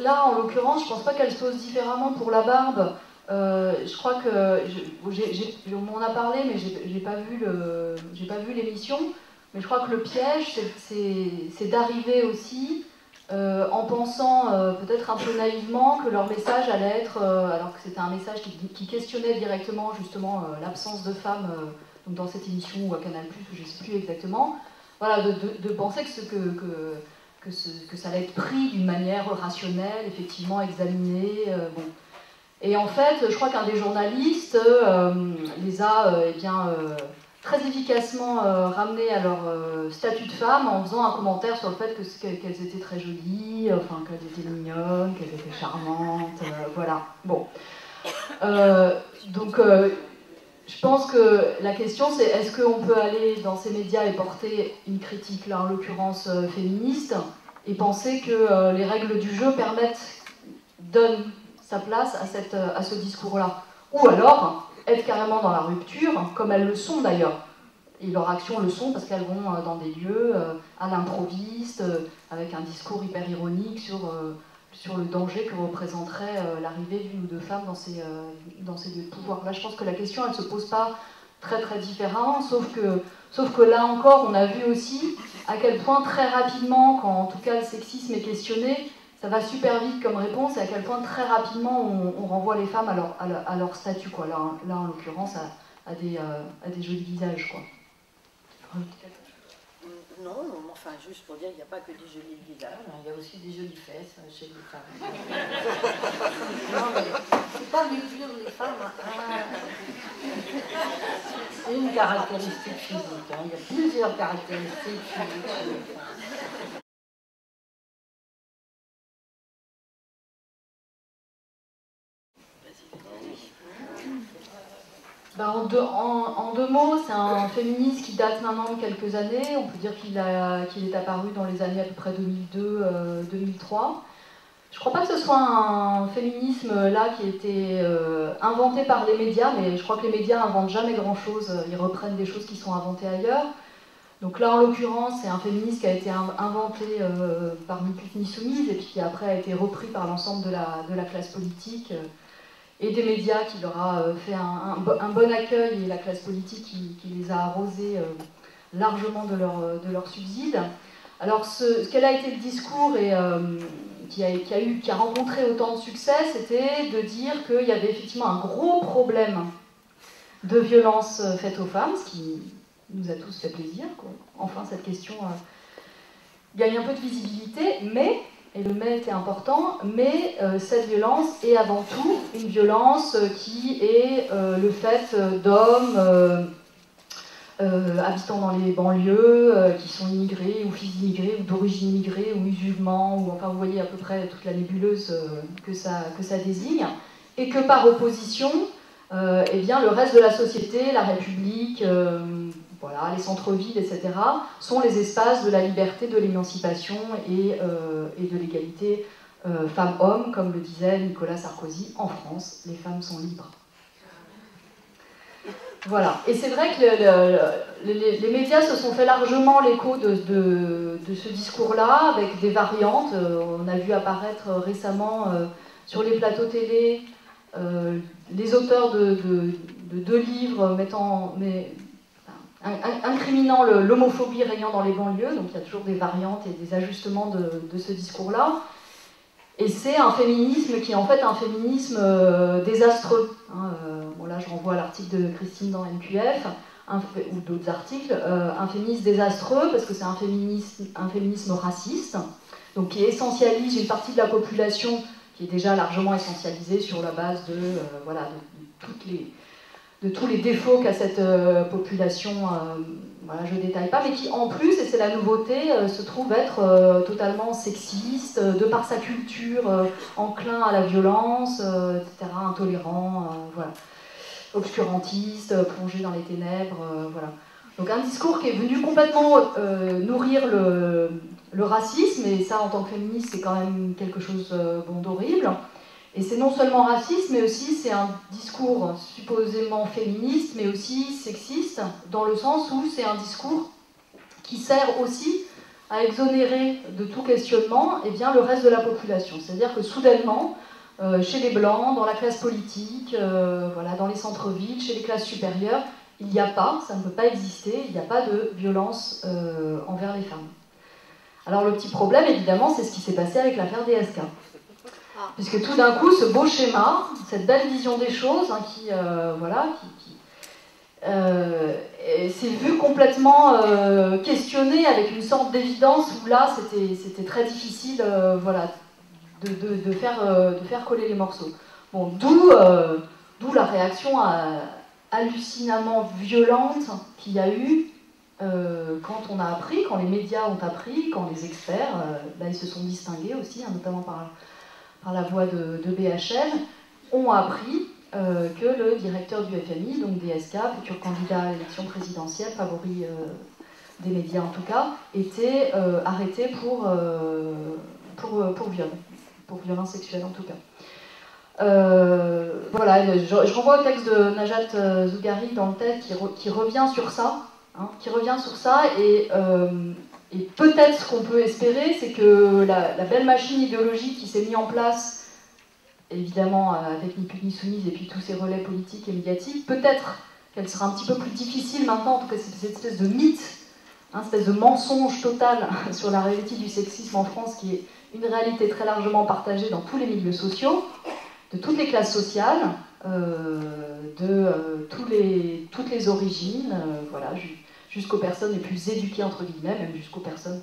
Là, en l'occurrence, je pense pas qu'elle se pose différemment pour la barbe. Je crois que on m'en a parlé, mais j'ai pas vu l'émission. Mais je crois que le piège, c'est d'arriver aussi en pensant peut-être un peu naïvement que leur message allait être, alors que c'était un message qui questionnait directement justement l'absence de femmes donc dans cette émission ou à Canal+, ou je sais plus exactement. Voilà, de penser que ça allait être pris d'une manière rationnelle, effectivement examiné. Bon. Et en fait, je crois qu'un des journalistes les a très efficacement ramenés à leur statut de femme en faisant un commentaire sur le fait qu'elles étaient très jolies, enfin qu'elles étaient mignonnes, qu'elles étaient charmantes, voilà. Bon. Donc, je pense que la question c'est est-ce qu'on peut aller dans ces médias et porter une critique, là en l'occurrence féministe, et penser que les règles du jeu donnent sa place à ce discours-là. Ou alors être carrément dans la rupture, comme elles le sont d'ailleurs. Et leurs actions le sont parce qu'elles vont dans des lieux à l'improviste, avec un discours hyper ironique sur le danger que représenterait l'arrivée d'une ou deux femmes dans ces lieux de pouvoir. Là, je pense que la question, elle ne se pose pas très très différent, sauf que là encore, on a vu aussi à quel point très rapidement, quand en tout cas le sexisme est questionné, ça va super vite comme réponse, et à quel point très rapidement on renvoie les femmes à leur statut, quoi. Là en l'occurrence, à des jolis visages, quoi. Non, enfin, juste pour dire, il n'y a pas que des jolis visages, hein, il y a aussi des jolies fesses chez les femmes. Non, mais c'est pas réduire les femmes à une caractéristique physique. Hein. Il y a plusieurs caractéristiques physiques chez les femmes. Ben, en deux mots, c'est un féministe qui date maintenant de quelques années. On peut dire qu'il est apparu dans les années à peu près 2002-2003. Je ne crois pas que ce soit un féminisme là qui a été inventé par les médias, mais je crois que les médias n'inventent jamais grand-chose. Ils reprennent des choses qui sont inventées ailleurs. Donc là, en l'occurrence, c'est un féminisme qui a été inventé par Ni Pute Ni Soumise et puis qui après a été repris par l'ensemble de la classe politique. Et des médias qui leur a fait un bon accueil, et la classe politique qui les a arrosés largement de leur subside. Alors, quel a été le discours et qui a rencontré autant de succès, c'était de dire qu'il y avait effectivement un gros problème de violence faite aux femmes, ce qui nous a tous fait plaisir, quoi. Enfin, cette question gagne un peu de visibilité, mais... Et le mais était important, mais cette violence est avant tout une violence qui est le fait d'hommes habitant dans les banlieues, qui sont immigrés ou fils d'immigrés ou d'origine immigrée ou musulmans, ou enfin vous voyez à peu près toute la nébuleuse que ça désigne, et que par opposition, eh bien, le reste de la société, la République, voilà, les centres-villes, etc., sont les espaces de la liberté, de l'émancipation et de l'égalité femmes-hommes, comme le disait Nicolas Sarkozy. En France, les femmes sont libres. Voilà. Et c'est vrai que les médias se sont fait largement l'écho de ce discours-là, avec des variantes. On a vu apparaître récemment sur les plateaux télé les auteurs de deux livres incriminant l'homophobie régnant dans les banlieues, donc il y a toujours des variantes et des ajustements de ce discours-là. Et c'est un féminisme qui est en fait un féminisme désastreux. Hein, bon là je renvoie à l'article de Christine dans NQF, ou d'autres articles, un féminisme désastreux parce que c'est un féminisme raciste, donc qui essentialise une partie de la population qui est déjà largement essentialisée sur la base de tous les défauts qu'a cette population, voilà, je ne détaille pas, mais qui en plus, et c'est la nouveauté, se trouve être totalement sexiste, de par sa culture, enclin à la violence, etc., intolérant, voilà, obscurantiste, plongé dans les ténèbres, voilà. Donc un discours qui est venu complètement nourrir le racisme, et ça en tant que féministe c'est quand même quelque chose bon, d'horrible. Et c'est non seulement raciste, mais aussi c'est un discours supposément féministe, mais aussi sexiste, dans le sens où c'est un discours qui sert aussi à exonérer de tout questionnement eh bien, le reste de la population. C'est-à-dire que soudainement, chez les Blancs, dans la classe politique, voilà, dans les centres-villes, chez les classes supérieures, il n'y a pas, ça ne peut pas exister, il n'y a pas de violence envers les femmes. Alors le petit problème, évidemment, c'est ce qui s'est passé avec l'affaire DSK. Puisque tout d'un coup, ce beau schéma, cette belle vision des choses, hein, s'est vu complètement questionné avec une sorte d'évidence où là, c'était très difficile voilà, de faire coller les morceaux. Bon, d'où la réaction hallucinamment violente qu'il y a eu quand on a appris, quand les médias ont appris, quand les experts, là, ils se sont distingués aussi, hein, notamment par la voix de BHL, ont appris que le directeur du FMI, donc DSK, futur candidat à l'élection présidentielle, favori des médias en tout cas, était arrêté pour viol, pour violence sexuelle en tout cas. Voilà, je renvoie au texte de Najat Zougari dans le texte qui revient sur ça, hein, et peut-être ce qu'on peut espérer, c'est que la belle machine idéologique qui s'est mise en place, évidemment avec Ni Pute Ni Soumise et puis tous ces relais politiques et médiatiques, peut-être qu'elle sera un petit peu plus difficile maintenant, en tout cas cette espèce de mythe, hein, cette espèce de mensonge total sur la réalité du sexisme en France, qui est une réalité très largement partagée dans tous les milieux sociaux, de toutes les classes sociales, toutes les origines, voilà, jusqu'aux personnes les plus éduquées, entre guillemets, même jusqu'aux personnes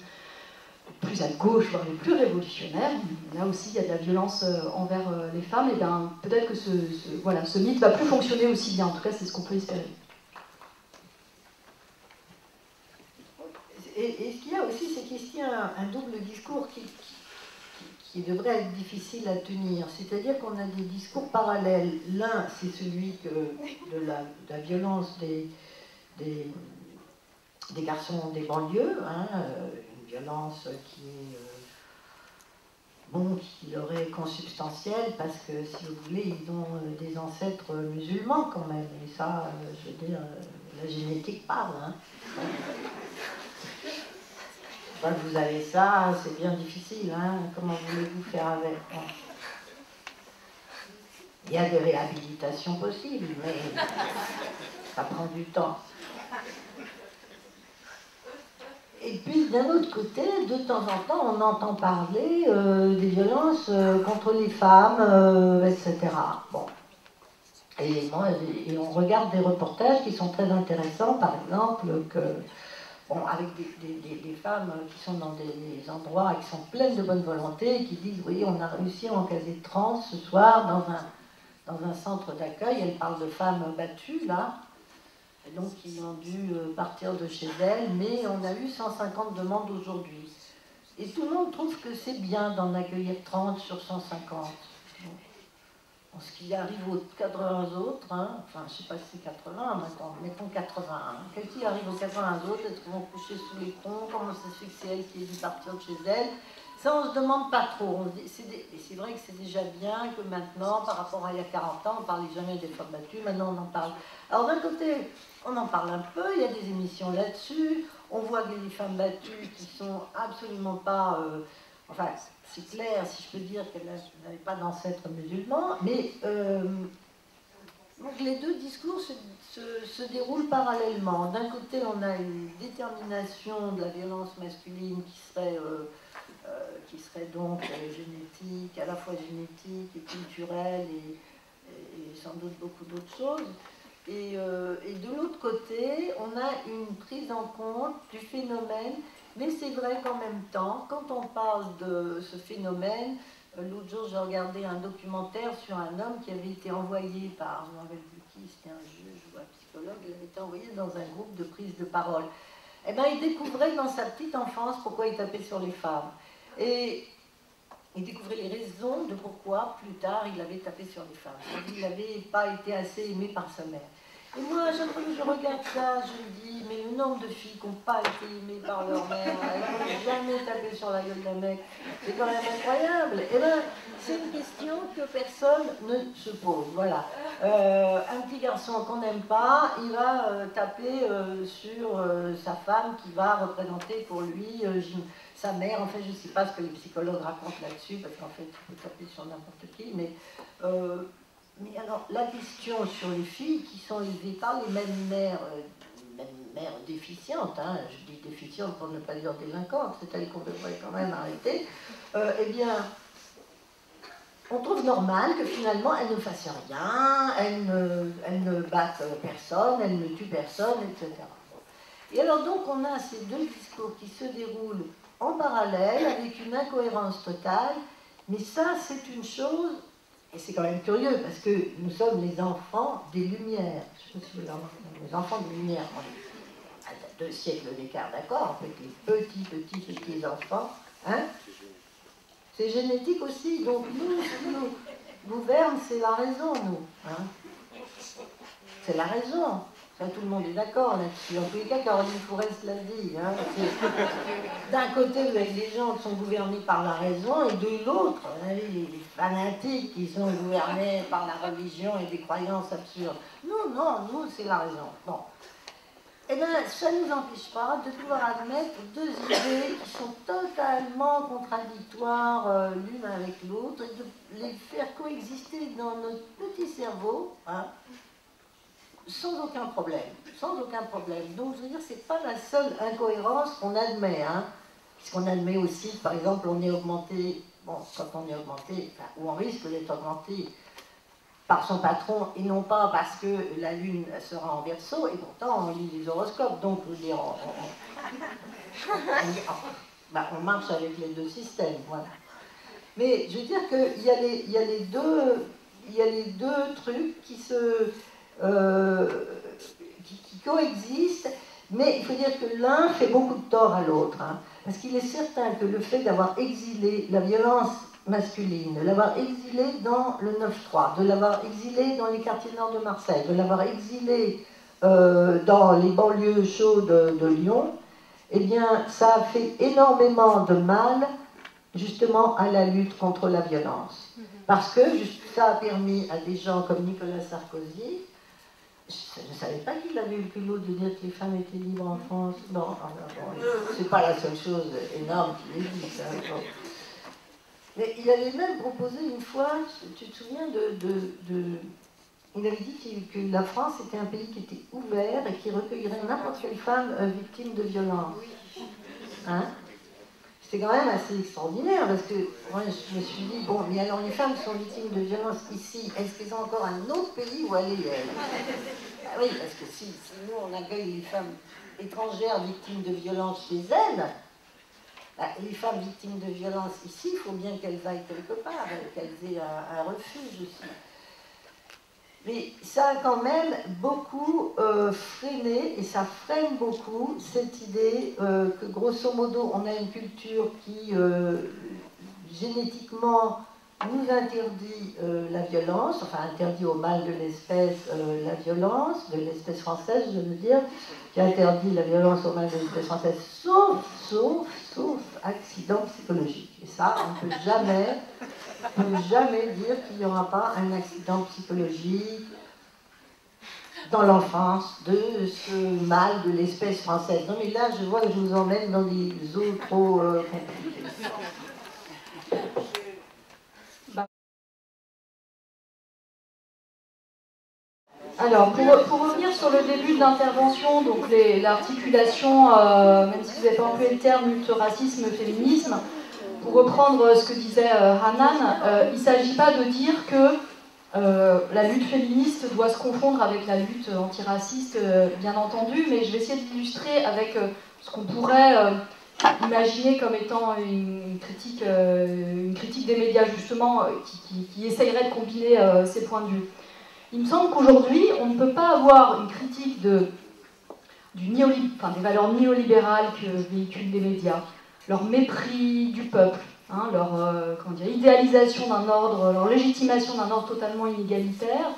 plus à gauche, voire les plus révolutionnaires. Là aussi, il y a de la violence envers les femmes. Et bien, peut-être que ce mythe va plus fonctionner aussi bien. En tout cas, c'est ce qu'on peut espérer. Et ce qu'il y a aussi, c'est qu'ici, un double discours qui devrait être difficile à tenir. C'est-à-dire qu'on a des discours parallèles. L'un, c'est celui de la violence des garçons des banlieues, hein, une violence qui est qui leur est consubstantielle parce que, si vous voulez, ils ont des ancêtres musulmans quand même. Et ça, je veux dire, la génétique parle. Hein. Quand vous avez ça, c'est bien difficile. Hein. Comment voulez-vous faire avec? Il y a des réhabilitations possibles, mais ça prend du temps. Et puis, d'un autre côté, de temps en temps, on entend parler des violences contre les femmes, etc. Bon. Et on regarde des reportages qui sont très intéressants, par exemple, avec des femmes qui sont dans des endroits qui sont pleines de bonne volonté, et qui disent, oui, on a réussi à encaser 30 ce soir dans un centre d'accueil. Elles parlent de femmes battues, là. Et donc, ils ont dû partir de chez elles, mais on a eu 150 demandes aujourd'hui. Et tout le monde trouve que c'est bien d'en accueillir 30 sur 150. Bon, ce qui arrive aux 80 autres, hein, enfin, je ne sais pas si c'est 80 maintenant, mettons 81. Qu'est-ce qui arrive aux 80 autres? Est-ce qu'ils vont coucher sous les ponts? Comment ça se fait que c'est elle qui est dû partir de chez elle? Ça, on ne se demande pas trop. Et c'est vrai que c'est déjà bien que maintenant, par rapport à il y a 40 ans, on ne parlait jamais des femmes battues, maintenant on en parle. Alors d'un côté, on en parle un peu, il y a des émissions là-dessus, on voit des femmes battues qui sont absolument pas... enfin, c'est clair, si je peux dire qu'elles n'avaient pas d'ancêtres musulmans, mais donc les deux discours se déroulent parallèlement. D'un côté, on a une détermination de la violence masculine qui serait donc génétique, à la fois génétique et culturelle et sans doute beaucoup d'autres choses. Et de l'autre côté, on a une prise en compte du phénomène, mais c'est vrai qu'en même temps, quand on parle de ce phénomène, l'autre jour j'ai regardé un documentaire sur un homme qui avait été envoyé par, je ne me rappelle plus qui, c'était un juge ou un psychologue, il avait été envoyé dans un groupe de prise de parole. Eh bien, il découvrait dans sa petite enfance pourquoi il tapait sur les femmes. Et il découvrait les raisons de pourquoi, plus tard, il avait tapé sur les femmes. Il n'avait pas été assez aimé par sa mère. Et moi, à chaque fois que je regarde ça, je me dis, mais le le nombre de filles qui n'ont pas été aimées par leur mère, elles n'ont jamais tapé sur la gueule d'un mec, c'est quand même incroyable. Et bien, c'est une question que personne ne se pose. Voilà. Un petit garçon qu'on n'aime pas, il va taper sur sa femme qui va représenter pour lui sa mère. En fait, je ne sais pas ce que les psychologues racontent là-dessus, parce qu'en fait, il faut taper sur n'importe qui, mais alors, la question sur les filles qui sont élevées par les mêmes mères déficientes, hein, je dis déficientes pour ne pas dire délinquantes, c'est elles qu'on devrait quand même arrêter, eh bien, on trouve normal que finalement elles ne fassent rien, elles ne battent personne, elles ne tuent personne, etc. Et alors donc on a ces deux discours qui se déroulent en parallèle avec une incohérence totale, mais ça c'est une chose. Et c'est quand même curieux parce que nous sommes les enfants des Lumières. Je suis les enfants des Lumières. Il y a 2 siècles d'écart, d'accord, avec les petits enfants. Hein, c'est génétique aussi. Donc nous, ce qui nous gouverne, c'est la raison, nous. Hein, c'est la raison. Ça, tout le monde est d'accord là-dessus. En tous les cas, Caroline Fourest l'a dit. Hein, d'un côté, vous avez des gens qui sont gouvernés par la raison, et de l'autre, les fanatiques qui sont gouvernés par la religion et des croyances absurdes. Nous, c'est la raison. Bon. Eh bien, ça ne nous empêche pas de pouvoir admettre 2 idées qui sont totalement contradictoires l'une avec l'autre, et de les faire coexister dans notre petit cerveau, hein, sans aucun problème, Donc, je veux dire, c'est pas la seule incohérence qu'on admet, hein, puisqu'on admet aussi, par exemple, on est augmenté, bon, quand on est augmenté, enfin, ou on risque d'être augmenté par son patron, et non pas parce que la Lune sera en Verseau, et pourtant on lit les horoscopes, donc je veux dire, on marche avec les 2 systèmes, voilà. Mais je veux dire qu'il y a les deux trucs qui coexistent, mais il faut dire que l'un fait beaucoup de tort à l'autre, hein, parce qu'il est certain que le fait d'avoir exilé la violence masculine, de l'avoir exilé dans le 9-3, de l'avoir exilé dans les quartiers nord de Marseille, de l'avoir exilé dans les banlieues chaudes de Lyon, eh bien, ça a fait énormément de mal, justement, à la lutte contre la violence. Parce que ça a permis à des gens comme Nicolas Sarkozy, je ne savais pas qu'il avait eu le culot de dire que les femmes étaient libres en France. Non, c'est pas la seule chose énorme qu'il ait dit, ça. Bon. Mais il avait même proposé une fois, tu te souviens il avait dit que la France était un pays qui était ouvert et qui recueillerait n'importe quelle femme victime de violence. Hein? C'était quand même assez extraordinaire parce que moi je me suis dit, bon, mais alors les femmes qui sont victimes de violence ici, est-ce qu'elles ont encore un autre pays où aller Ah oui, parce que si nous on accueille les femmes étrangères victimes de violence chez elles, les femmes victimes de violence ici, il faut bien qu'elles aillent quelque part, qu'elles aient un refuge aussi. Mais ça a quand même beaucoup freiné, et ça freine beaucoup, cette idée que grosso modo on a une culture qui génétiquement nous interdit la violence, enfin interdit au mâle de l'espèce la violence, de l'espèce française je veux dire, qui interdit la violence au mâle de l'espèce française, sauf accident psychologique. Et ça, on ne peut jamais dire qu'il n'y aura pas un accident psychologique dans l'enfance de ce mâle de l'espèce française. Non mais là, je vois que je vous emmène dans des eaux trop compliquées. Alors, pour revenir sur le début de l'intervention, donc l'articulation, même si vous n'avez pas employé le terme lutte, racisme, féminisme, pour reprendre ce que disait Hanan, il ne s'agit pas de dire que la lutte féministe doit se confondre avec la lutte antiraciste, bien entendu, mais je vais essayer d'illustrer avec ce qu'on pourrait imaginer comme étant une critique des médias, justement, qui essayerait de combiner ces points de vue. Il me semble qu'aujourd'hui, on ne peut pas avoir une critique des valeurs néolibérales que véhiculent les médias, leur mépris du peuple, hein, leur idéalisation d'un ordre, leur légitimation d'un ordre totalement inégalitaire,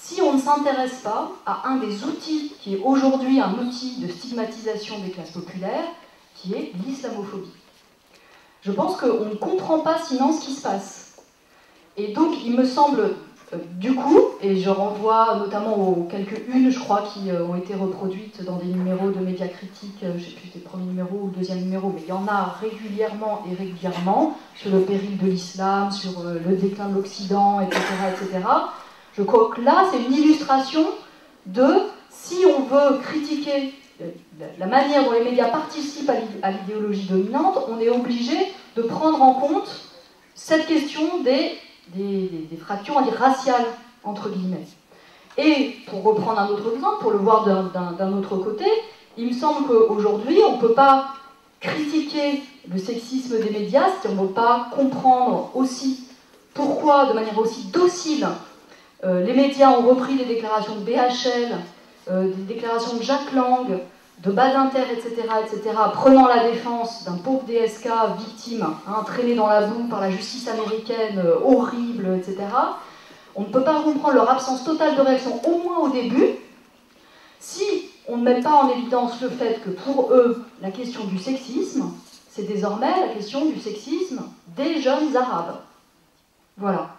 si on ne s'intéresse pas à un des outils qui est aujourd'hui un outil de stigmatisation des classes populaires, qui est l'islamophobie. Je pense qu'on ne comprend pas sinon ce qui se passe. Et donc, il me semble, du coup, et je renvoie notamment aux quelques unes, je crois, qui ont été reproduites dans des numéros de médias critiques, je ne sais plus si c'est le premier numéro ou le deuxième numéro, mais il y en a régulièrement et régulièrement, sur le péril de l'islam, sur le déclin de l'Occident, etc., etc. Je crois que là, c'est une illustration de, si on veut critiquer la manière dont les médias participent à l'idéologie dominante, on est obligé de prendre en compte cette question des fractures, on va dire, raciales, entre guillemets. Et pour reprendre un autre exemple, pour le voir d'un autre côté, il me semble qu'aujourd'hui, on ne peut pas critiquer le sexisme des médias si on ne veut pas comprendre aussi pourquoi, de manière aussi docile, les médias ont repris des déclarations de BHL, des déclarations de Jack Lang, de Badinter, etc., prenant la défense d'un pauvre DSK victime, traîné dans la boue par la justice américaine, horrible, etc. On ne peut pas comprendre leur absence totale de réaction, au moins au début, si on ne met pas en évidence le fait que pour eux, la question du sexisme, c'est désormais la question du sexisme des jeunes arabes. Voilà.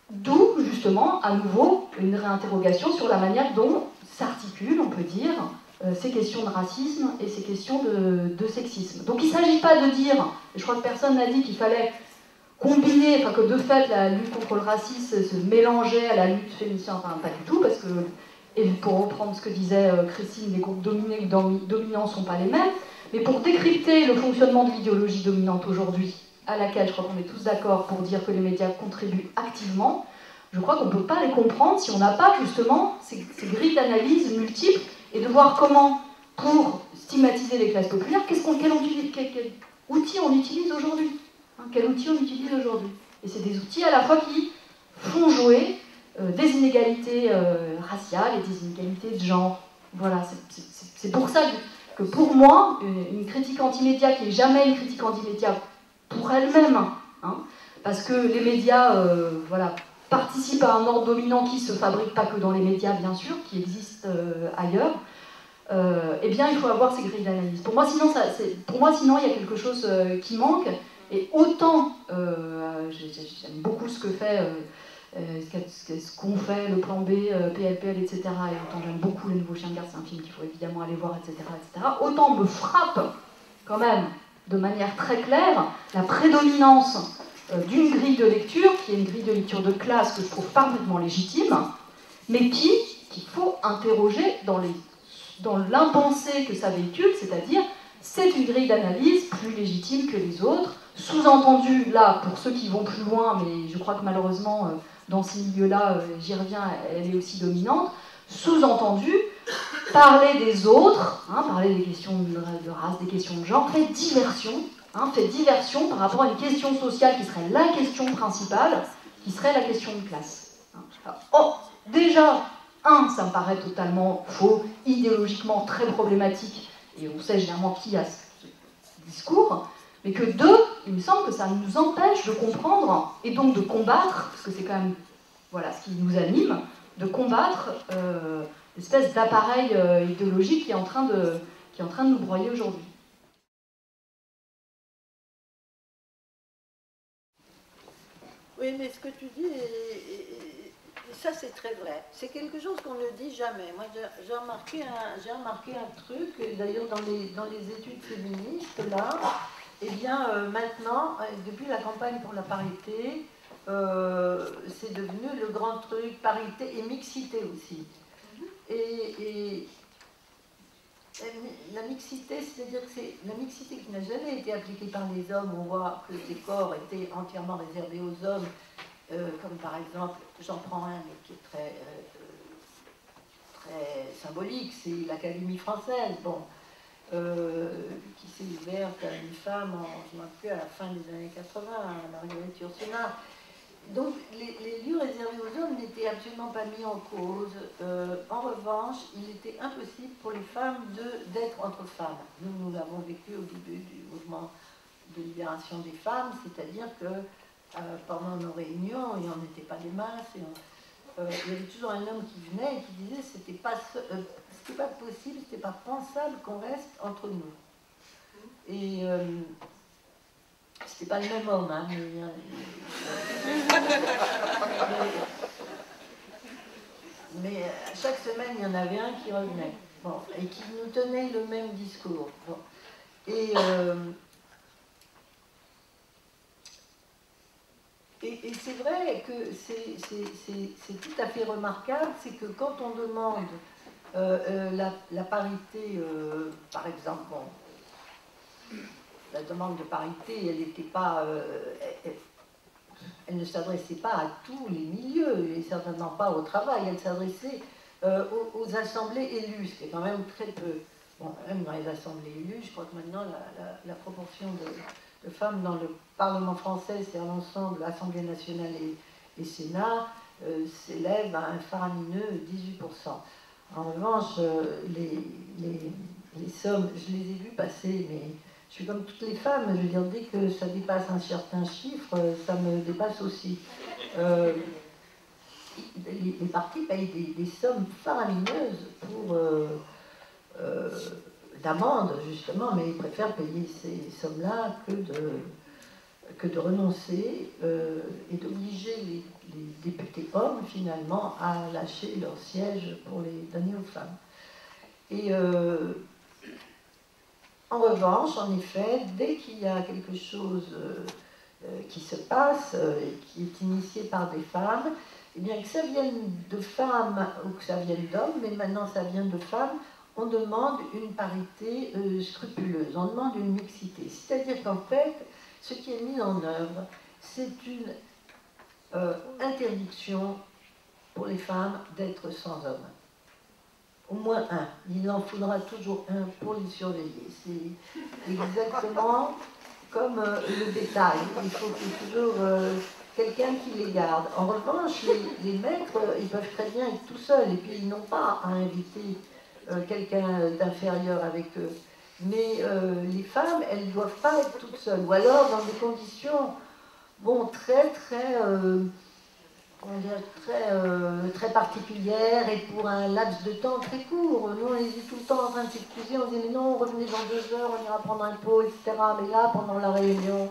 D'où, justement, à nouveau, une réinterrogation sur la manière dont s'articulent, on peut dire, ces questions de racisme et ces questions de sexisme. Donc il ne s'agit pas de dire, et je crois que personne n'a dit qu'il fallait combiner, enfin que de fait la lutte contre le racisme se mélangeait à la lutte féministe, enfin pas du tout, parce que, et pour reprendre ce que disait Christine, les groupes dominés ou dominants ne sont pas les mêmes, mais pour décrypter le fonctionnement de l'idéologie dominante aujourd'hui, à laquelle je crois qu'on est tous d'accord pour dire que les médias contribuent activement, je crois qu'on ne peut pas les comprendre si on n'a pas justement ces grilles d'analyse multiples et de voir comment, pour stigmatiser les classes populaires, quel outil on utilise aujourd'hui. Quel outil on utilise aujourd'hui. Et c'est des outils à la fois qui font jouer des inégalités raciales et des inégalités de genre. Voilà, c'est pour ça que pour moi, une critique anti-média qui n'est jamais une critique anti-média pour elle-même, parce que les médias voilà, participent à un ordre dominant qui ne se fabrique pas que dans les médias, bien sûr, qui existe ailleurs, eh bien, il faut avoir ces grilles d'analyse. Pour moi, sinon, il y a quelque chose qui manque. Et autant, j'aime beaucoup ce que fait, ce qu'ont fait le plan B, PLPL, etc. Et autant j'aime beaucoup Les Nouveaux Chiens de Garde, c'est un film qu'il faut évidemment aller voir, etc., etc. Autant me frappe quand même, de manière très claire, la prédominance d'une grille de lecture, qui est une grille de lecture de classe que je trouve parfaitement légitime, mais qu'il faut interroger dans l'impensé que ça véhicule, c'est-à-dire c'est une grille d'analyse plus légitime que les autres, sous-entendu, là, pour ceux qui vont plus loin, mais je crois que malheureusement, dans ces milieux-là, j'y reviens, elle est aussi dominante, sous-entendu, parler des autres, parler des questions de race, des questions de genre, fait diversion par rapport à une question sociale qui serait la question principale, qui serait la question de classe. Déjà, ça me paraît totalement faux, idéologiquement très problématique, et on sait généralement qui a ce discours, mais que deux, il me semble que ça nous empêche de comprendre, et donc de combattre, parce que c'est quand même voilà, ce qui nous anime, de combattre l'espèce d'appareil idéologique qui est en train de nous broyer aujourd'hui. Oui, mais ce que tu dis, ça c'est très vrai. C'est quelque chose qu'on ne dit jamais. Moi, j'ai remarqué un truc, d'ailleurs dans les études féministes, là, eh bien, maintenant, depuis la campagne pour la parité, c'est devenu le grand truc, parité et mixité aussi. Et la mixité, c'est-à-dire que c'est la mixité qui n'a jamais été appliquée par les hommes. On voit que les corps étaient entièrement réservés aux hommes, comme par exemple, j'en prends un mais qui est très symbolique, c'est l'Académie française, qui s'est ouverte à une femme, je ne me rappelle plus, à la fin des années 80, à Marguerite Yourcenar. Donc les lieux réservés aux hommes n'étaient absolument pas mis en cause. En revanche, il était impossible pour les femmes d'être entre femmes. Nous l'avons vécu au début du mouvement de libération des femmes, c'est-à-dire que pendant nos réunions, il n'y en était pas des masses, il y avait toujours un homme qui venait et qui disait c'était pas possible, c'était pas pensable qu'on reste entre nous. Et c'était pas le même homme, hein, mais à chaque semaine il y en avait un qui revenait, bon, et qui nous tenait le même discours. Bon. Et c'est vrai que c'est tout à fait remarquable, c'est que quand on demande la parité, par exemple, bon, la demande de parité, elle n'était pas, elle ne s'adressait pas à tous les milieux, et certainement pas au travail, elle s'adressait aux assemblées élues, ce qui est quand même très peu. Bon, même dans les assemblées élues, je crois que maintenant la proportion de femmes dans le Parlement français, c'est à l'ensemble, l'Assemblée nationale et Sénat, s'élève à un faramineux 18%. En revanche, les sommes, je les ai vues passer, mais je suis comme toutes les femmes, je veux dire, dès que ça dépasse un certain chiffre, ça me dépasse aussi. Les partis payent des sommes faramineuses pour d'amende, justement, mais ils préfèrent payer ces sommes-là que de renoncer et d'obliger les députés hommes, finalement, à lâcher leur siège pour les donner aux femmes. Et en revanche, en effet, dès qu'il y a quelque chose qui se passe et qui est initié par des femmes, eh bien que ça vienne de femmes ou que ça vienne d'hommes, mais maintenant ça vient de femmes, on demande une parité scrupuleuse, on demande une mixité. C'est-à-dire qu'en fait, ce qui est mis en œuvre, c'est une interdiction pour les femmes d'être sans hommes. Au moins un. Il en faudra toujours un pour les surveiller. C'est exactement comme le bétail. Il faut qu'il y ait toujours quelqu'un qui les garde. En revanche, les maîtres, ils peuvent très bien être tout seuls, et puis ils n'ont pas à inviter quelqu'un d'inférieur avec eux. Mais les femmes, elles ne doivent pas être toutes seules. Ou alors dans des conditions, bon, très très particulière et pour un laps de temps très court. Nous, on était tout le temps en train de s'excuser, on disait mais non, revenez dans 2 heures, on ira prendre un pot, etc. Mais là, pendant la réunion,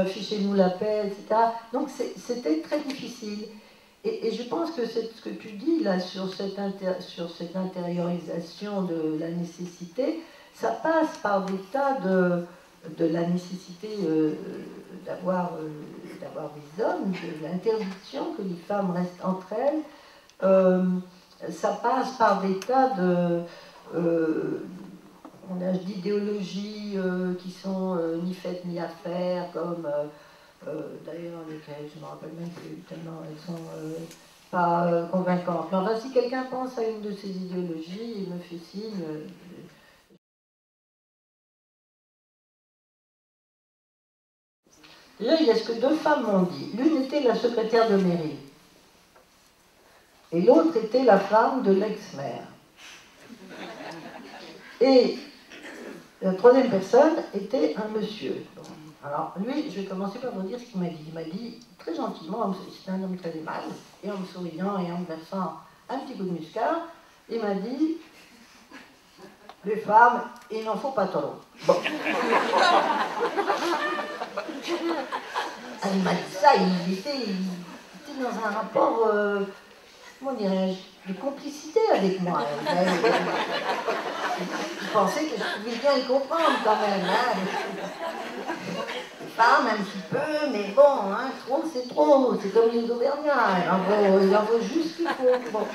fichez-nous la paix, etc. Donc c'était très difficile. Et je pense que ce que tu dis là sur cette intériorisation de la nécessité, ça passe par des tas de la nécessité d'avoir des hommes, de l'interdiction que les femmes restent entre elles. Ça passe par des tas d'idéologies qui sont ni faites ni à faire, comme d'ailleurs lesquelles je ne me rappelle même plus, tellement elles sont pas convaincantes. Mais enfin, si quelqu'un pense à une de ces idéologies, il me fait signe. Déjà, il y a ce que 2 femmes m'ont dit. L'une était la secrétaire de mairie. Et l'autre était la femme de l'ex-maire. Et la 3e personne était un monsieur. Alors, lui, je vais commencer par vous dire ce qu'il m'a dit. Il m'a dit, très gentiment, c'est un homme très aimable, et en me souriant et en me versant un petit coup de muscat, il m'a dit, les femmes, il n'en faut pas trop. Bon. Il m'a dit ça, il était dans un rapport, comment dirais-je, de complicité avec moi. Je pensais que je pouvais bien le comprendre quand même. Hein. Les femmes un petit peu, mais bon, hein, trop c'est trop. C'est comme les Auvergnats, il en faut juste qu'il faut. Bon.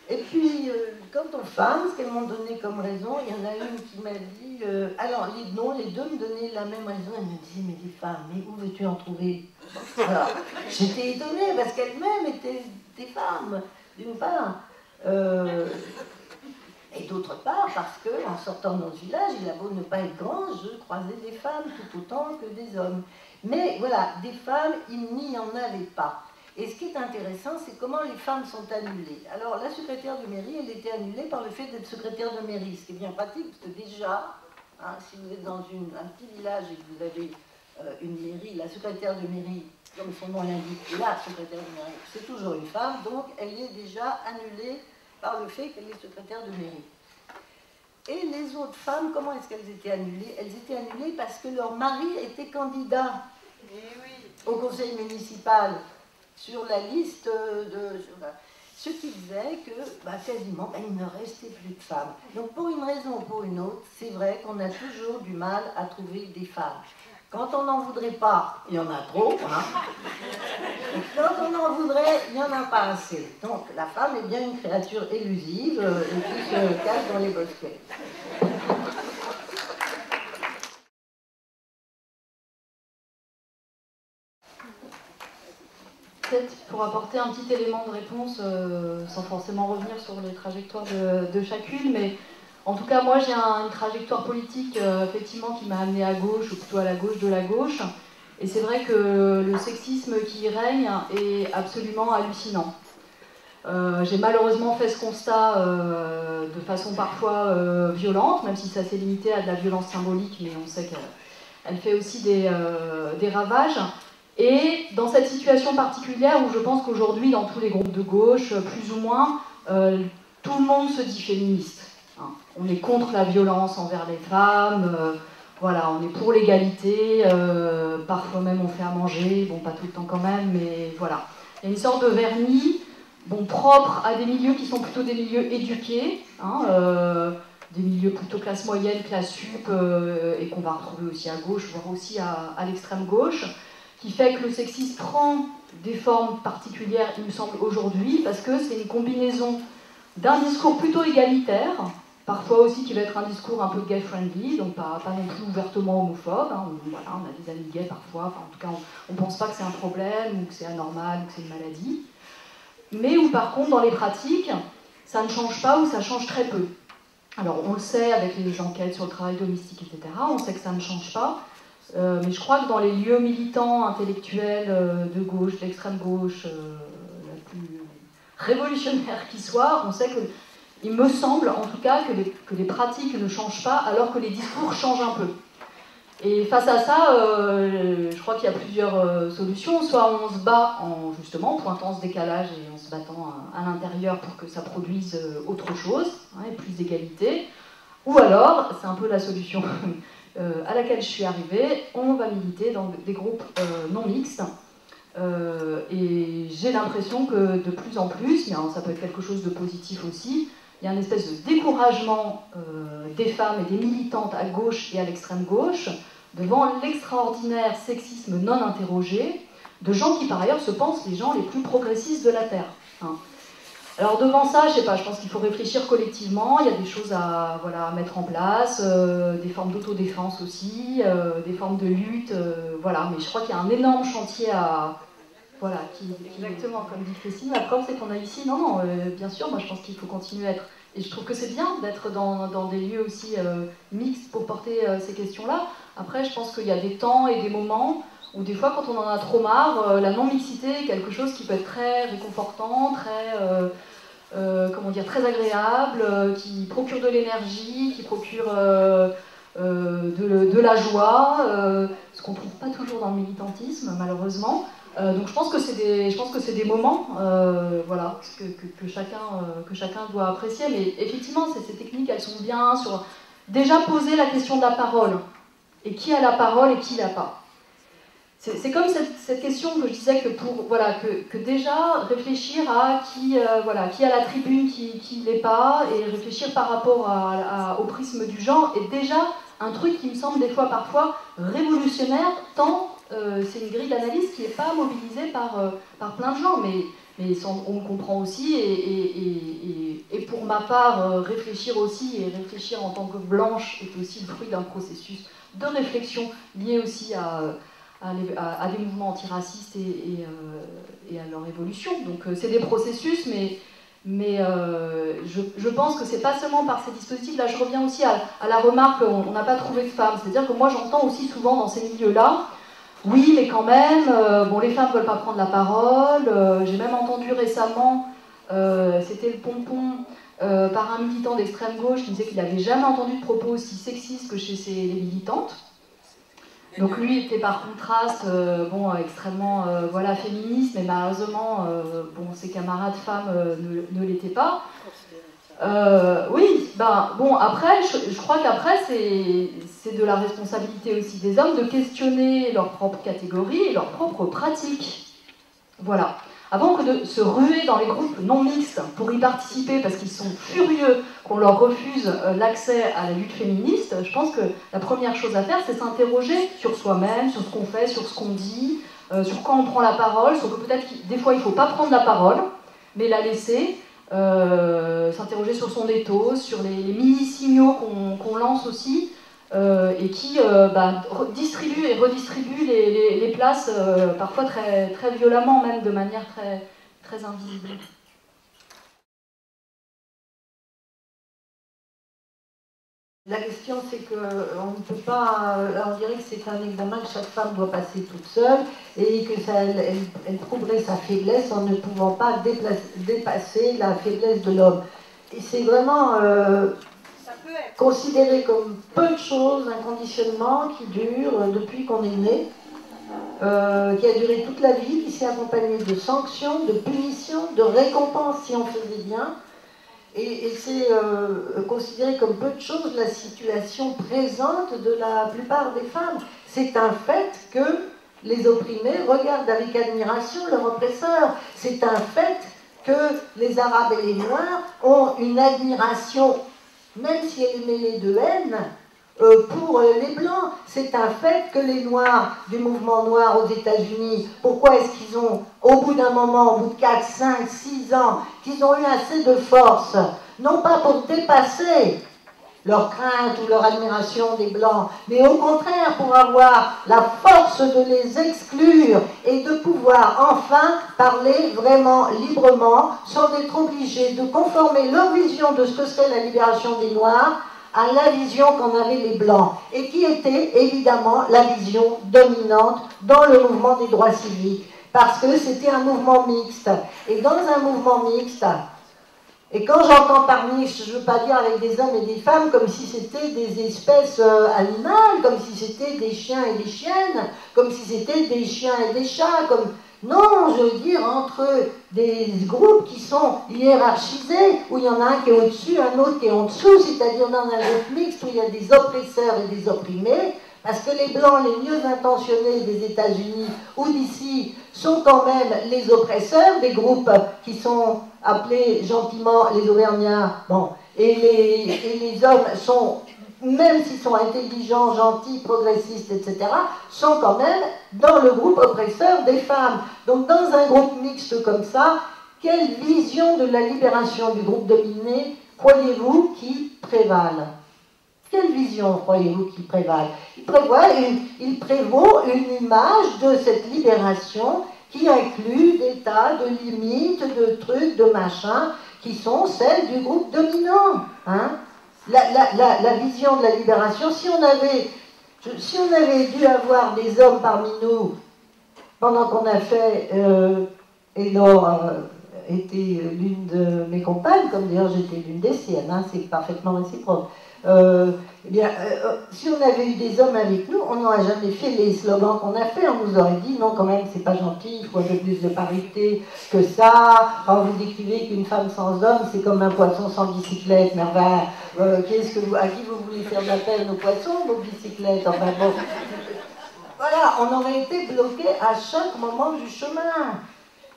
Et puis, quant aux femmes, ce qu'elles m'ont donné comme raison, il y en a une qui m'a dit... alors, les 2 me donnaient la même raison. Elles me disaient, mais des femmes, mais où veux-tu en trouver? Alors, j'étais étonnée, parce qu'elles-mêmes étaient des femmes, d'une part. Et d'autre part, parce qu'en sortant dans ce village, il a beau ne pas être grand, je croisais des femmes tout autant que des hommes. Mais voilà, des femmes, il n'y en avait pas. Et ce qui est intéressant, c'est comment les femmes sont annulées. Alors, la secrétaire de mairie, elle était annulée par le fait d'être secrétaire de mairie, ce qui est bien pratique, parce que déjà, hein, si vous êtes dans un petit village et que vous avez une mairie, la secrétaire de mairie, comme son nom l'indique, la secrétaire de mairie, c'est toujours une femme, donc elle est déjà annulée par le fait qu'elle est secrétaire de mairie. Et les autres femmes, comment est-ce qu'elles étaient annulées? Elles étaient annulées parce que leur mari était candidat au conseil municipal sur la liste de... Ce qui faisait que quasiment il ne restait plus de femmes. Donc pour une raison ou pour une autre, c'est vrai qu'on a toujours du mal à trouver des femmes. Quand on n'en voudrait pas, il y en a trop. Hein. Et quand on en voudrait, il n'y en a pas assez. Donc la femme est bien une créature élusive et qui se cache dans les bosquets. Peut-être pour apporter un petit élément de réponse, sans forcément revenir sur les trajectoires de chacune, mais en tout cas, moi j'ai une trajectoire politique effectivement qui m'a amenée à gauche, ou plutôt à la gauche de la gauche, et c'est vrai que le sexisme qui y règne est absolument hallucinant. J'ai malheureusement fait ce constat de façon parfois violente, même si ça s'est limité à de la violence symbolique, mais on sait qu'elle fait aussi des ravages. Et dans cette situation particulière où je pense qu'aujourd'hui, dans tous les groupes de gauche, plus ou moins, tout le monde se dit féministe. Hein. On est contre la violence envers les femmes, voilà, on est pour l'égalité, parfois même on fait à manger, bon pas tout le temps quand même, mais voilà. Il y a une sorte de vernis, bon, propre à des milieux qui sont plutôt des milieux éduqués, hein, des milieux plutôt classe moyenne, classe sup, et qu'on va retrouver aussi à gauche, voire aussi à l'extrême gauche, qui fait que le sexisme prend des formes particulières, il me semble, aujourd'hui, parce que c'est une combinaison d'un discours plutôt égalitaire, parfois aussi qui va être un discours un peu gay-friendly, donc pas non plus ouvertement homophobe, hein, voilà, on a des amis gays parfois, enfin, en tout cas on ne pense pas que c'est un problème, ou que c'est anormal, ou que c'est une maladie, mais où par contre dans les pratiques, ça ne change pas ou ça change très peu. Alors on le sait avec les enquêtes sur le travail domestique, etc., on sait que ça ne change pas, mais je crois que dans les lieux militants, intellectuels, de gauche, d'extrême gauche, la plus révolutionnaire qui soit, on sait que, il me semble en tout cas que les pratiques ne changent pas alors que les discours changent un peu. Et face à ça, je crois qu'il y a plusieurs solutions. Soit on se bat en justement pointant ce décalage et en se battant à l'intérieur pour que ça produise autre chose, hein, et plus d'égalité. Ou alors, c'est un peu la solution à laquelle je suis arrivée, on va militer dans des groupes non mixtes. Et j'ai l'impression que de plus en plus, mais alors ça peut être quelque chose de positif aussi, il y a une espèce de découragement des femmes et des militantes à gauche et à l'extrême gauche devant l'extraordinaire sexisme non interrogé de gens qui par ailleurs se pensent les gens les plus progressistes de la Terre. Hein. Alors devant ça, je sais pas, je pense qu'il faut réfléchir collectivement, il y a des choses à mettre en place, des formes d'autodéfense aussi, des formes de lutte, voilà, mais je crois qu'il y a un énorme chantier à... Voilà, exactement, comme dit Christine, la preuve c'est qu'on a ici, non, bien sûr, moi je pense qu'il faut continuer à être... Et je trouve que c'est bien d'être dans des lieux aussi mixtes pour porter ces questions-là. Après, je pense qu'il y a des temps et des moments où des fois, quand on en a trop marre, la non-mixité est quelque chose qui peut être très réconfortant, très agréable, qui procure de l'énergie, qui procure de la joie, ce qu'on ne trouve pas toujours dans le militantisme, malheureusement. Donc je pense que c'est des moments voilà, que chacun doit apprécier. Mais effectivement, ces techniques, elles sont bien sur déjà poser la question de la parole. Et qui a la parole et qui l'a pas. C'est comme cette question que je disais que déjà réfléchir à qui a la tribune, qui l'est pas, et réfléchir par rapport au prisme du genre est déjà un truc qui me semble des fois parfois révolutionnaire, tant c'est une grille d'analyse qui n'est pas mobilisée par plein de gens, mais on le comprend aussi, et pour ma part, réfléchir aussi, et réfléchir en tant que blanche est aussi le fruit d'un processus de réflexion lié aussi à des mouvements antiracistes et à leur évolution. Donc c'est des processus, mais je pense que c'est pas seulement par ces dispositifs. Là, je reviens aussi à la remarque on n'a pas trouvé de femmes. C'est-à-dire que moi, j'entends aussi souvent dans ces milieux-là, oui, mais quand même, les femmes ne veulent pas prendre la parole. J'ai même entendu récemment, c'était le pompon, par un militant d'extrême gauche qui disait qu'il n'avait jamais entendu de propos aussi sexistes que chez les militantes. Donc lui était par contraste bon, extrêmement voilà, féministe, mais malheureusement bon, ses camarades femmes ne l'étaient pas. Oui, ben, bon, après, je crois qu'après, c'est de la responsabilité aussi des hommes de questionner leur propre catégorie et leurs propres pratiques. Voilà. Avant que de se ruer dans les groupes non mixtes pour y participer parce qu'ils sont furieux qu'on leur refuse l'accès à la lutte féministe, je pense que la première chose à faire, c'est s'interroger sur soi-même, sur ce qu'on fait, sur ce qu'on dit, sur quand on prend la parole, sur que peut-être des fois il ne faut pas prendre la parole, mais la laisser, s'interroger sur son ethos, sur les mini-signaux qu'on lance aussi, et qui distribue et redistribue les places, parfois très, très violemment, même de manière très, très invisible. La question, c'est qu'on ne peut pas, on dirait que c'est un examen que chaque femme doit passer toute seule et que elle prouverait sa faiblesse en ne pouvant pas dépasser la faiblesse de l'homme. Et c'est vraiment considéré comme peu de choses, un conditionnement qui dure depuis qu'on est né, qui a duré toute la vie, qui s'est accompagné de sanctions, de punitions, de récompenses si on faisait bien. Et c'est considéré comme peu de choses la situation présente de la plupart des femmes. C'est un fait que les opprimés regardent avec admiration leur oppresseur. C'est un fait que les Arabes et les Noirs ont une admiration, même si elle est mêlée de haine, pour les Blancs. C'est un fait que les Noirs du mouvement noir aux États-Unis, pourquoi est-ce qu'ils ont, au bout d'un moment, au bout de 4, 5, 6 ans, qu'ils ont eu assez de force, non pas pour dépasser leur crainte ou leur admiration des Blancs, mais au contraire pour avoir la force de les exclure et de pouvoir enfin parler vraiment librement, sans être obligés de conformer leur vision de ce que serait la libération des Noirs à la vision qu'en avaient les Blancs, et qui était évidemment la vision dominante dans le mouvement des droits civiques, parce que c'était un mouvement mixte. Et dans un mouvement mixte, et quand j'entends par mixte, je ne veux pas dire avec des hommes et des femmes comme si c'était des espèces animales, comme si c'était des chiens et des chiennes, comme si c'était des chiens et des chats, comme... Non, je veux dire entre des groupes qui sont hiérarchisés, où il y en a un qui est au-dessus, un autre qui est en dessous, c'est-à-dire dans un groupe mixte où il y a des oppresseurs et des opprimés, parce que les Blancs les mieux intentionnés des États-Unis ou d'ici sont quand même les oppresseurs, des groupes qui sont appelés gentiment les Auvergnats, bon, et les hommes sont, même s'ils sont intelligents, gentils, progressistes, etc., sont quand même dans le groupe oppresseur des femmes. Donc dans un groupe mixte comme ça, quelle vision de la libération du groupe dominé croyez-vous qui prévale? Quelle vision croyez-vous qui prévale? Il prévaut une image de cette libération qui inclut des tas de limites, de trucs, de machins, qui sont celles du groupe dominant. Hein? La vision de la libération, si on avait dû avoir des hommes parmi nous, pendant qu'on a fait, et Laure était l'une de mes compagnes, comme d'ailleurs j'étais l'une des siennes, hein, c'est parfaitement réciproque. Si on avait eu des hommes avec nous, on n'aurait jamais fait les slogans qu'on a fait. On nous aurait dit non, quand même, c'est pas gentil, il faut un peu plus de parité que ça. Quand vous décrivez qu'une femme sans homme, c'est comme un poisson sans bicyclette. Mais enfin, à qui vous voulez faire de la peine aux poissons, vos bicyclettes? Enfin bon. Voilà, on aurait été bloqué à chaque moment du chemin.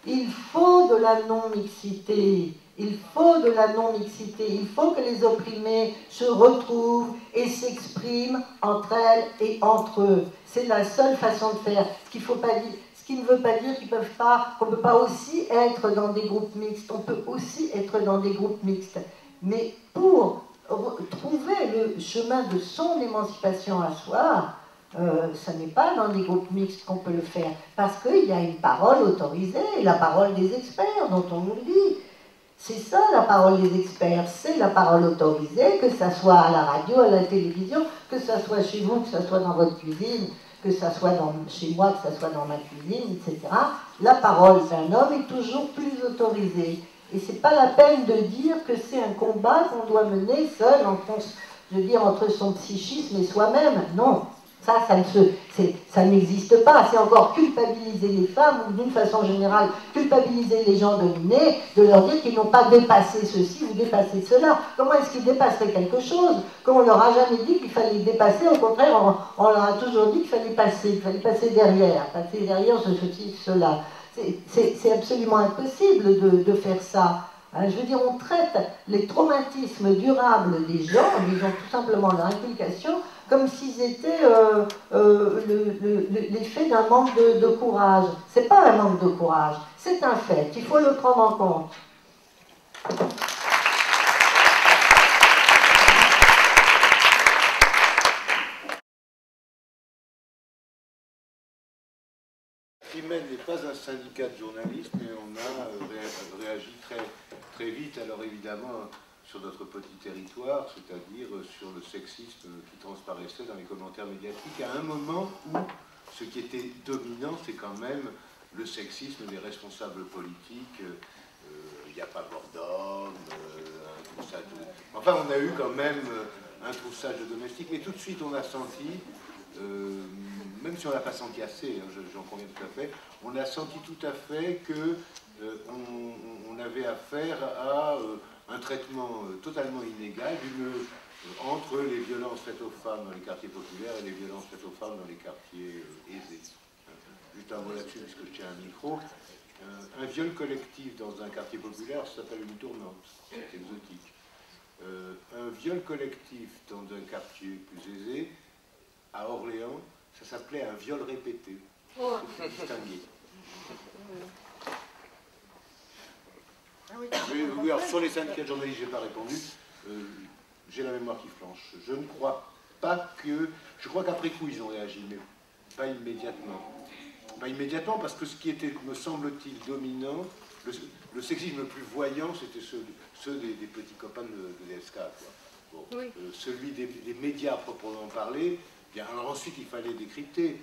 Il faut de la non-mixité. Il faut de la non-mixité. Il faut que les opprimés se retrouvent et s'expriment entre elles et entre eux. C'est la seule façon de faire. Ce qui ne veut pas dire qu'on ne peut pas aussi être dans des groupes mixtes. On peut aussi être dans des groupes mixtes. Mais pour trouver le chemin de son émancipation à soi, ce n'est pas dans des groupes mixtes qu'on peut le faire, parce qu'il y a une parole autorisée, la parole des experts dont on nous dit. C'est ça la parole des experts, c'est la parole autorisée, que ça soit à la radio, à la télévision, que ça soit chez vous, que ça soit dans votre cuisine, que ça soit chez moi, que ça soit dans ma cuisine, etc. La parole d'un homme est toujours plus autorisée. Et c'est pas la peine de dire que c'est un combat qu'on doit mener seul, entre son psychisme et soi-même. Non. Ça n'existe pas. C'est encore culpabiliser les femmes ou d'une façon générale culpabiliser les gens dominés, de leur dire qu'ils n'ont pas dépassé ceci ou dépassé cela. Comment est-ce qu'ils dépasseraient quelque chose quand on leur a jamais dit qu'il fallait dépasser? Au contraire, on leur a toujours dit qu'il fallait passer derrière ceci, cela. C'est absolument impossible de faire ça. Je veux dire, on traite les traumatismes durables des gens, disons tout simplement leur inculcation, comme s'ils étaient l'effet d'un manque de courage. C'est pas un manque de courage, c'est un fait, il faut le prendre en compte. Crimen n'est pas un syndicat de journalistes, mais on a réagi très vite, alors évidemment, sur notre petit territoire, c'est-à-dire sur le sexisme qui transparaissait dans les commentaires médiatiques, à un moment où ce qui était dominant, c'est quand même le sexisme des responsables politiques. Il n'y a pas bord d'homme, un troussage de... Enfin, on a eu quand même un troussage de domestique, mais tout de suite on a senti, même si on n'a pas senti assez, j'en conviens tout à fait, on a senti tout à fait que on avait affaire à un traitement totalement inégal entre les violences faites aux femmes dans les quartiers populaires et les violences faites aux femmes dans les quartiers aisés. Juste un mot là-dessus, puisque je tiens un micro. Un viol collectif dans un quartier populaire, ça s'appelle une tournante, c'est exotique. Un viol collectif dans un quartier plus aisé, à Orléans, ça s'appelait un viol répété. Oh. Distingué. Oui, alors sur les syndicats de journalistes, je n'ai pas répondu. J'ai la mémoire qui flanche. Je ne crois pas que... Je crois qu'après coup, ils ont réagi, mais pas immédiatement. Pas immédiatement, parce que ce qui était, me semble-t-il, dominant, le sexisme le plus voyant, c'était ceux des petits copains de DSK. Quoi. Bon, oui. Celui des médias proprement parlé, bien, alors ensuite, il fallait décrypter.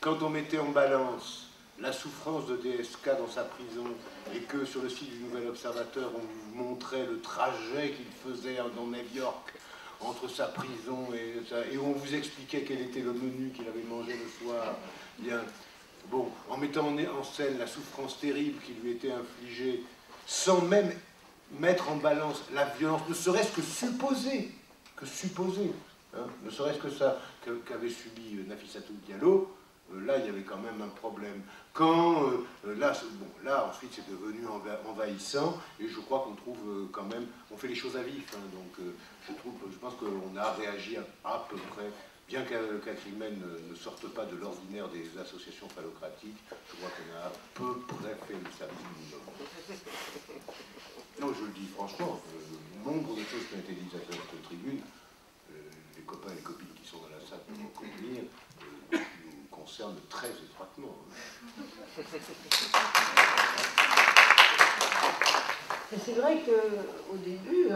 Quand on mettait en balance la souffrance de DSK dans sa prison et que sur le site du Nouvel Observateur, on vous montrait le trajet qu'il faisait dans New York entre sa prison et on vous expliquait quel était le menu qu'il avait mangé le soir. Bien, bon, en mettant en scène la souffrance terrible qui lui était infligée, sans même mettre en balance la violence, ne serait-ce que supposer, hein, ne serait-ce que ça qu'avait subi Nafissatou Diallo, là il y avait quand même un problème. Quand là ensuite c'est devenu envahissant et je crois qu'on trouve quand même, on fait les choses à vif, hein, donc je pense qu'on a réagi à peu près. Bien qu'un crimen ne sorte pas de l'ordinaire des associations phallocratiques, je crois qu'on a à peu près fait le service minimum. Non, je le dis franchement, nombre de choses qui ont été dites à cette tribune, les copains et les copines qui sont dans la salle pour convenir, nous concernent très étroitement. C'est vrai qu'au début,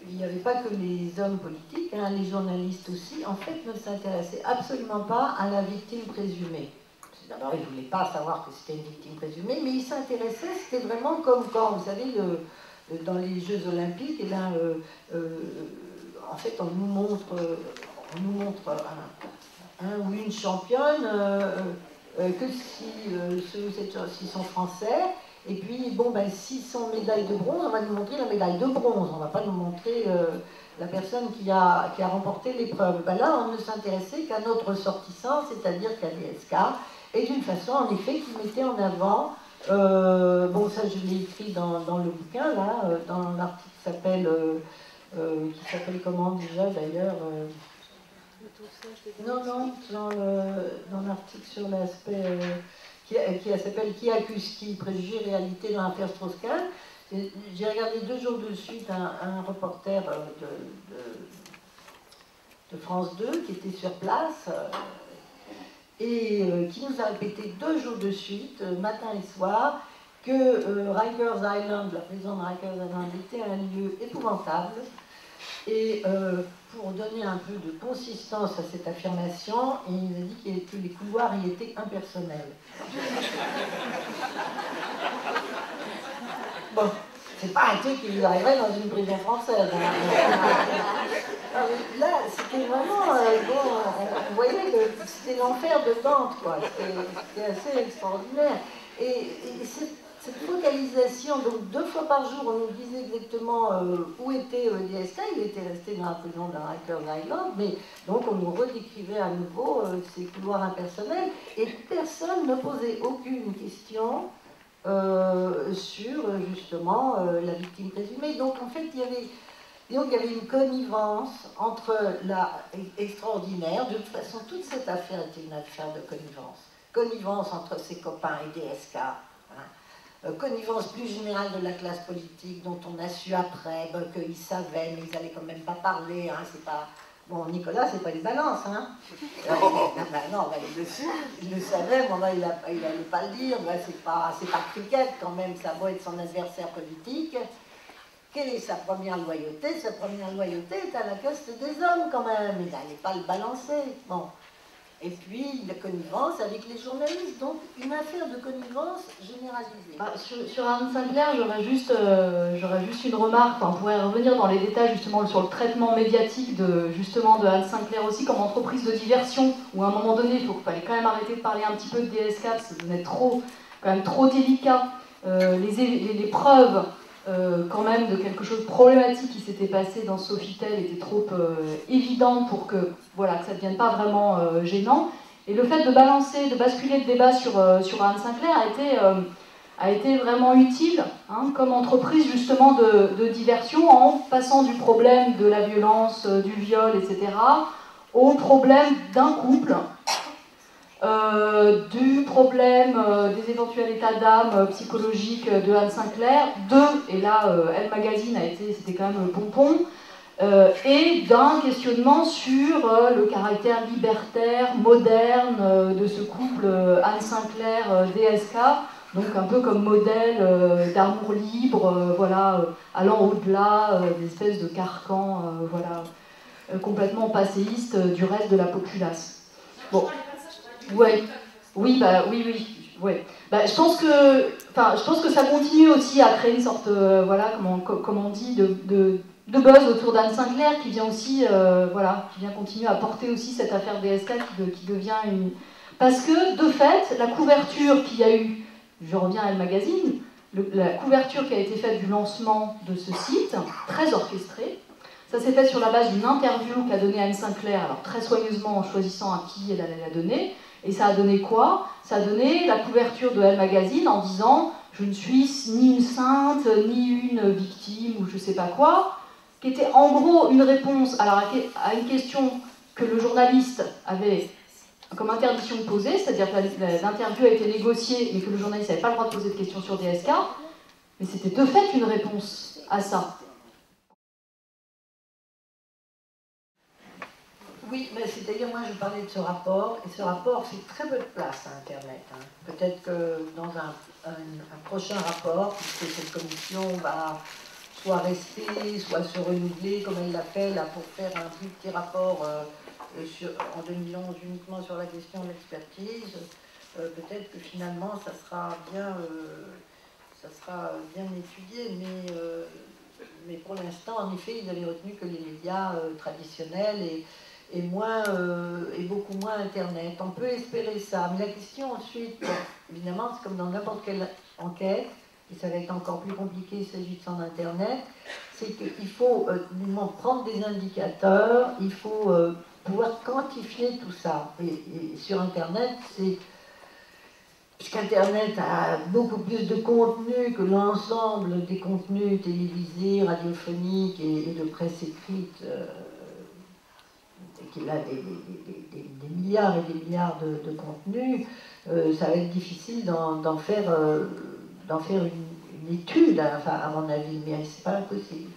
il n'y avait pas que les hommes politiques, hein, les journalistes aussi, en fait, ne s'intéressaient absolument pas à la victime présumée. D'abord, ils ne voulaient pas savoir que c'était une victime présumée, mais ils s'intéressaient, c'était vraiment comme quand, vous savez, dans les Jeux Olympiques, et là, en fait, on nous montre un ou une championne, que s'ils sont français. Et puis, bon, ben, s'ils sont médaille de bronze, on va nous montrer la médaille de bronze. On ne va pas nous montrer la personne qui a remporté l'épreuve. Ben là, on ne s'intéressait qu'à notre ressortissant, c'est-à-dire qu'à DSK, et d'une façon, en effet, qui mettait en avant, bon, ça je l'ai écrit dans le bouquin, là, dans l'article qui s'appelle comment déjà, d'ailleurs non, dans l'article sur l'aspect... qui s'appelle Qui accuse qui, préjugés, réalité dans l'affaire Strauss-Kahn. J'ai regardé 2 jours de suite un reporter de France 2 qui était sur place et qui nous a répété 2 jours de suite, matin et soir, que Rikers Island, la prison de Rikers Island, était un lieu épouvantable. Et pour donner un peu de consistance à cette affirmation, il nous a dit que les couloirs y étaient impersonnels. Bon, c'est pas un truc qui nous arriverait dans une prison française. Hein. Là, c'était vraiment... bon, voyez que c'était l'enfer de Dante, quoi. C'était assez extraordinaire. Et cette focalisation, donc 2 fois par jour, on nous disait exactement où était DSK, il était resté dans la prison de Rikers Island, mais donc on nous redécrivait à nouveau ses couloirs impersonnels, et personne ne posait aucune question sur justement la victime présumée. Donc en fait, il y avait une connivence entre extraordinaire, de toute façon toute cette affaire était une affaire de connivence entre ses copains et DSK, hein. Connivence plus générale de la classe politique dont on a su après qu'ils savaient, mais ils n'allaient quand même pas parler, hein, c'est pas... Bon, Nicolas, c'est pas une balance, hein. Non, il le savait, mais il n'allait pas le dire, c'est pas cricket quand même, ça doit être son adversaire politique. Quelle est sa première loyauté? Sa première loyauté est à la caste des hommes quand même, il n'allait pas le balancer. Bon. Et puis la connivence avec les journalistes, donc une affaire de connivence généralisée. Sur Anne Sinclair, j'aurais juste une remarque. Enfin, on pourrait revenir dans les détails justement sur le traitement médiatique de Anne Sinclair aussi comme entreprise de diversion, où à un moment donné, il fallait quand même arrêter de parler un petit peu de DSK, parce que ça devenait quand même trop délicat. Les preuves quand même de quelque chose de problématique qui s'était passé dans Sofitel était trop évidente pour que ça ne devienne pas vraiment gênant. Et le fait de basculer le débat sur Anne Sinclair a été vraiment utile, hein, comme entreprise justement de diversion, en passant du problème de la violence, du viol, etc., au problème d'un couple, du problème des éventuels états d'âme psychologiques de Anne Sinclair, et là Elle Magazine c'était quand même le pompon, et d'un questionnement sur le caractère libertaire, moderne de ce couple Anne Sinclair-DSK, donc un peu comme modèle d'amour libre, allant au-delà des espèces de carcans complètement passéistes du reste de la populace. Bon. Ouais. Oui. Je pense que ça continue aussi à créer une sorte, comme on dit, de buzz autour d'Anne Sinclair, qui vient aussi, qui vient continuer à porter aussi cette affaire DSK qui devient une... Parce que, de fait, la couverture qu'il y a eu, je reviens à Elle Magazine, la couverture qui a été faite du lancement de ce site, très orchestrée, ça s'est fait sur la base d'une interview qu'a donnée Anne Sinclair, alors très soigneusement en choisissant à qui elle allait la donner. Et ça a donné quoi? Ça a donné la couverture de Elle Magazine en disant « Je ne suis ni une sainte, ni une victime, ou je ne sais pas quoi », qui était en gros une réponse à une question que le journaliste avait comme interdiction de poser, c'est-à-dire que l'interview a été négociée, mais que le journaliste n'avait pas le droit de poser de questions sur DSK, mais c'était de fait une réponse à ça. Oui, mais c'est-à-dire, moi je parlais de ce rapport, et ce rapport c'est très peu de place à Internet. Hein. Peut-être que dans un prochain rapport, puisque cette commission va soit rester, soit se renouveler, comme elle l'a fait, là, pour faire un plus petit rapport en 2011 uniquement sur la question de l'expertise, peut-être que finalement ça sera bien étudié, mais pour l'instant, en effet, ils avaient retenu que les médias traditionnels et beaucoup moins Internet. On peut espérer ça, mais la question ensuite, évidemment, c'est comme dans n'importe quelle enquête, et ça va être encore plus compliqué s'agissant d'Internet, c'est qu'il faut prendre des indicateurs, il faut pouvoir quantifier tout ça. Et sur Internet, puisqu'Internet a beaucoup plus de contenu que l'ensemble des contenus télévisés, radiophoniques et de presse écrite, qu'il a des milliards et des milliards de contenus, ça va être difficile d'en faire une étude, à mon avis, mais c'est pas impossible.